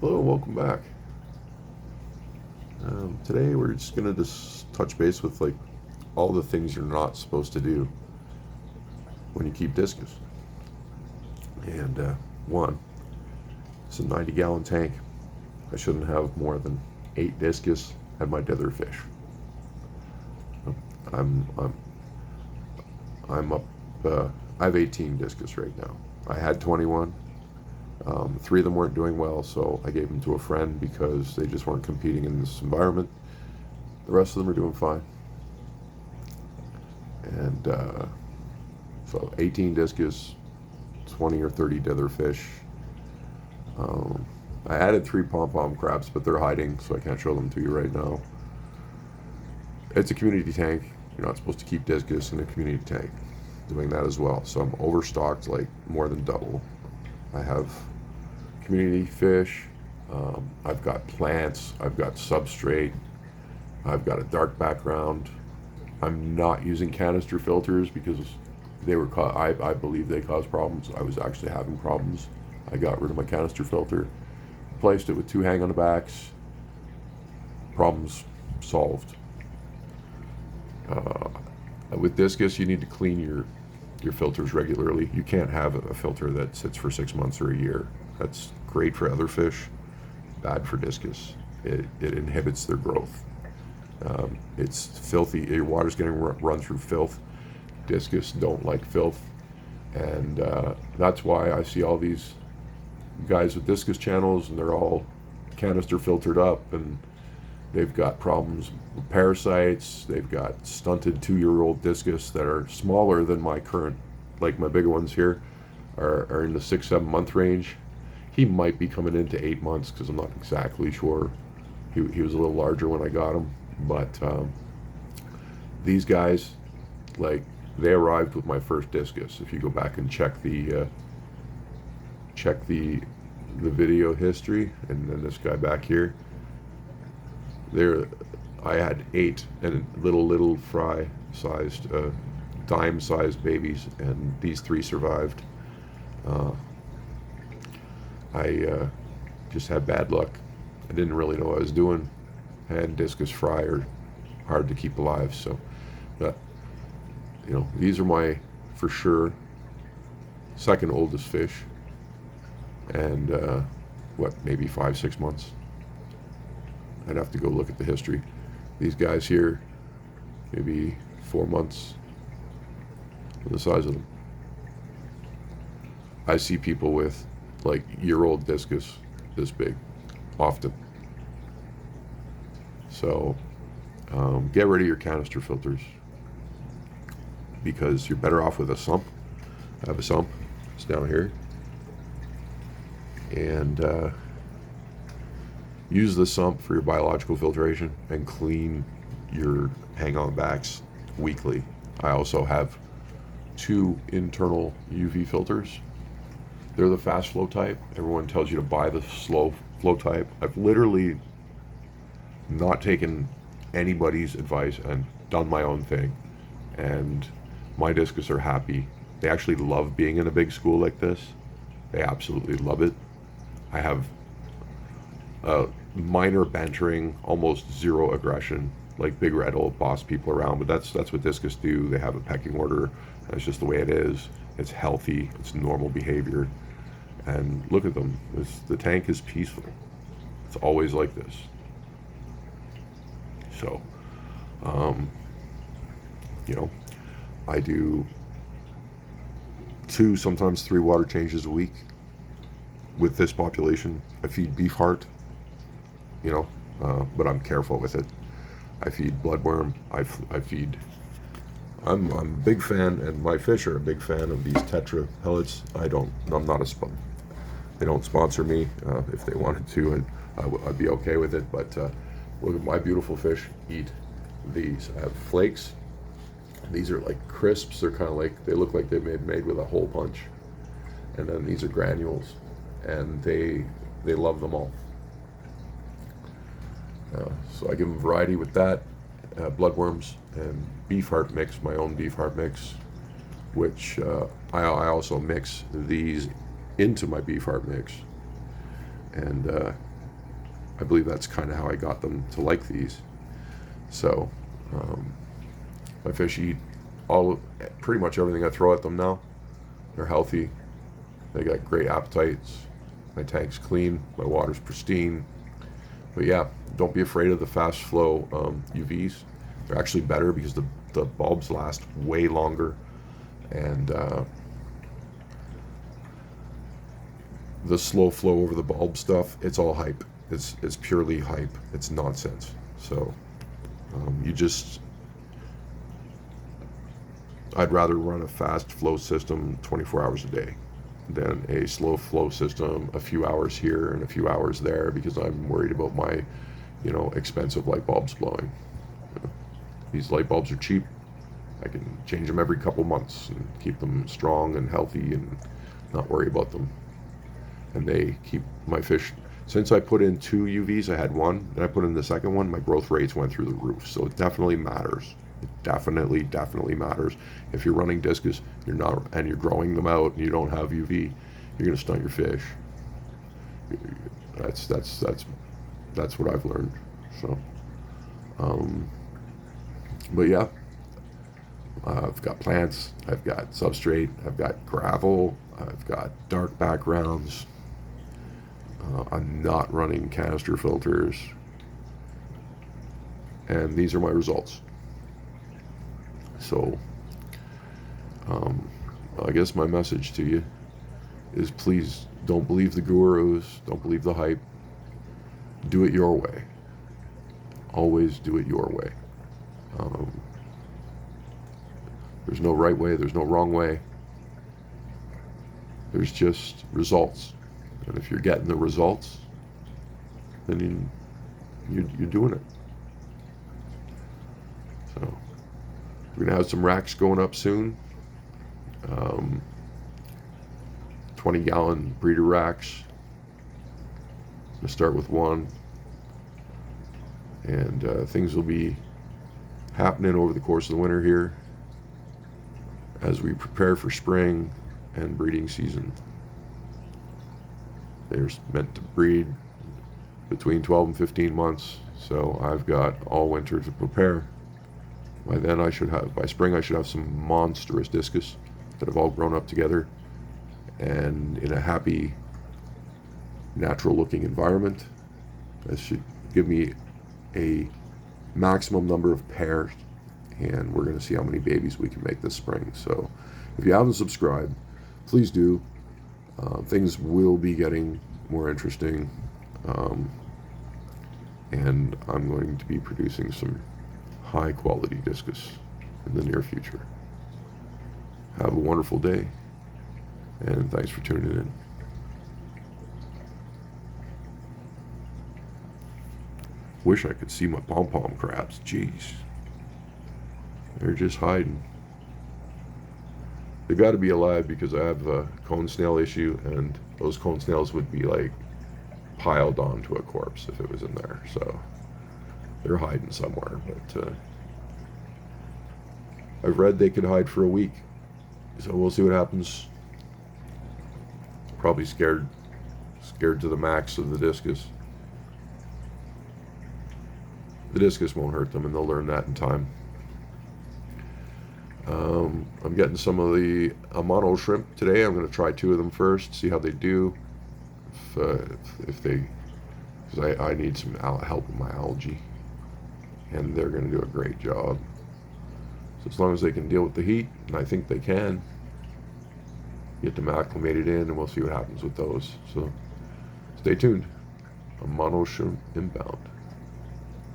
Hello, welcome back. Today we're just gonna just touch base with like all the things you're not supposed to do when you keep discus. And one, it's a 90-gallon tank. I shouldn't have more than 8 discus at my tether fish. I'm I'm I'm up. I have 18 discus right now. I had 21. 3 of them weren't doing well, so I gave them to a friend because they just weren't competing in this environment. The rest of them are doing fine. And so 18 discus, 20 or 30 dither fish. I added 3 pom-pom crabs, but they're hiding, so I can't show them to you right now. It's a community tank. You're not supposed to keep discus in a community tank. Doing that as well. So I'm overstocked, like more than double. I have community fish. I've got plants. I've got substrate. I've got a dark background. I'm not using canister filters because they were I believe they caused problems. I was actually having problems. I got rid of my canister filter, replaced it with 2 hang on the backs. Problems solved. With discus, you need to clean your filters regularly. You can't have a filter that sits for 6 months or a year. That's great for other fish, bad for discus. It inhibits their growth. It's filthy. Your water's getting run through filth. Discus don't like filth, and that's why I see all these guys with discus channels, and they're all canister filtered up, and they've got problems with parasites. They've got stunted 2-year-old discus that are smaller than my current, like my bigger ones here, are in the 6-7 month range. He might be coming into 8 months because I'm not exactly sure. He was a little larger when I got him, but these guys, like, they arrived with my first discus. If you go back and check the video history, and then this guy back here, there I had 8 and little fry sized dime sized babies, and these 3 survived. I just had bad luck. I didn't really know what I was doing, and discus fry are hard to keep alive. So, but you know, these are my, for sure, second oldest fish, and what, maybe 5-6 months. I'd have to go look at the history. These guys here, maybe 4 months. The size of them. I see people with like year-old discus this big, often. So get rid of your canister filters, because you're better off with a sump. I have a sump. It's down here. And use the sump for your biological filtration and clean your hang-on backs weekly. I also have 2 internal UV filters. They're the fast flow type. Everyone tells you to buy the slow flow type. I've literally not taken anybody's advice and done my own thing, and my discus are happy. They actually love being in a big school like this. They absolutely love it. I have minor bantering, almost zero aggression, like big red old boss people around, but that's what discus do. They have a pecking order. That's just the way it is. It's healthy. It's normal behavior. And look at them. The tank is peaceful. It's always like this. So, you know, I do 2, sometimes 3 water changes a week. With this population, I feed beef heart, you know, but I'm careful with it. I feed bloodworm. I feed. I'm a big fan, and my fish are a big fan of these Tetra pellets. I'm not a they don't sponsor me. If they wanted to, and I'd be okay with it. But look at my beautiful fish eat these. I have flakes. These are like crisps. They're kind of like, they look like they've made with a hole punch. And then these are granules, and they love them all. So I give them variety with that, bloodworms and beef heart mix, my own beef heart mix, which I also mix these into my beef heart mix. And I believe that's kind of how I got them to like these. So my fish eat pretty much everything I throw at them now. They're healthy. They got great appetites. My tank's clean. My water's pristine. But yeah, don't be afraid of the fast flow UVs. They're actually better because the bulbs last way longer, and the slow flow over the bulb stuff, it's all hype. It's purely hype. It's nonsense. So I'd rather run a fast flow system 24 hours a day than a slow flow system a few hours here and a few hours there, because I'm worried about my, expensive light bulbs blowing. These light bulbs are cheap. I can change them every couple months and keep them strong and healthy and not worry about them. And they keep my fish. Since I put in 2 UVs, I had one, and I put in the second one, my growth rates went through the roof. So it definitely matters. It definitely matters. If you're running Discus, and you're growing them out, and you don't have UV, you're gonna stunt your fish. That's what I've learned. So, but yeah, I've got plants, I've got substrate, I've got gravel, I've got dark backgrounds. I'm not running canister filters, and these are my results. So I guess my message to you is, please don't believe the gurus, don't believe the hype. Do it your way. Always do it your way. There's no right way, there's no wrong way. There's just results. And if you're getting the results, then you're doing it. So we're gonna have some racks going up soon. 20-gallon breeder racks. I'm gonna start with one, and things will be happening over the course of the winter here as we prepare for spring and breeding season. They're meant to breed between 12 and 15 months, so I've got all winter to prepare. By spring I should have some monstrous Discus that have all grown up together and in a happy, natural looking environment. This should give me a maximum number of pairs, and we're going to see how many babies we can make this spring. So if you haven't subscribed, please do. Things will be getting more interesting, and I'm going to be producing some high quality Discus in the near future. Have a wonderful day, and thanks for tuning in. Wish I could see my pom-pom crabs. Jeez, they're just hiding. They got to be alive because I have a cone snail issue, and those cone snails would be like piled onto a corpse if it was in there. So they're hiding somewhere, but I've read they could hide for a week, so we'll see what happens. Probably scared to the max of the Discus. The Discus won't hurt them, and they'll learn that in time. I'm getting some of the mono shrimp today. I'm going to try 2 of them first, see how they do. If they, because I need some help with my algae, and they're going to do a great job. So as long as they can deal with the heat, and I think they can, get them acclimated in, and we'll see what happens with those. So stay tuned. A mono shrimp inbound.